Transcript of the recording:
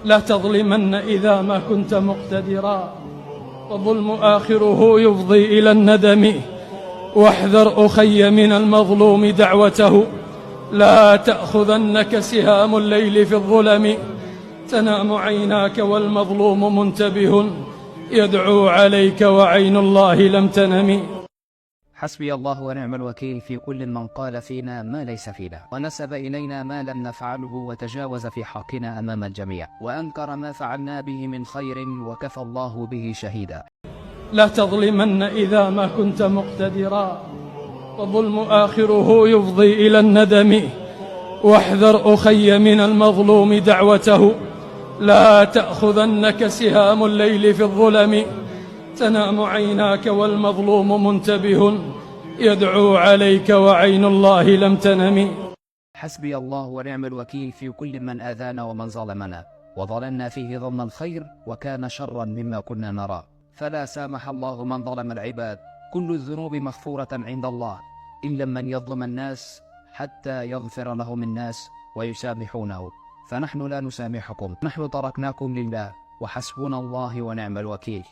لا تظلمن إذا ما كنت مقتدرا، والظلم آخره يفضي إلى الندم. واحذر أخي من المظلوم دعوته، لا تأخذنك سهام الليل في الظلم. تنام عيناك والمظلوم منتبه، يدعو عليك وعين الله لم تنم. حسبي الله ونعم الوكيل في كل من قال فينا ما ليس فينا، ونسب إلينا ما لم نفعله، وتجاوز في حقنا أمام الجميع، وأنكر ما فعلنا به من خير، وكفى الله به شهيدا. لا تظلمن إذا ما كنت مقتدرا، والظلم آخره يفضي إلى الندم. واحذر أخي من المظلوم دعوته، لا تأخذنك سهام الليل في الظلم. تنام عيناك والمظلوم منتبه، يدعو عليك وعين الله لم تنم. حسبي الله ونعم الوكيل في كل من آذانا ومن ظلمنا، وظننا فيه ظن الخير وكان شرا مما كنا نرى. فلا سامح الله من ظلم العباد، كل الذنوب مغفورة عند الله، إلا من يظلم الناس حتى يغفر لهم الناس ويسامحونه، فنحن لا نسامحكم، نحن تركناكم لله، وحسبنا الله ونعم الوكيل.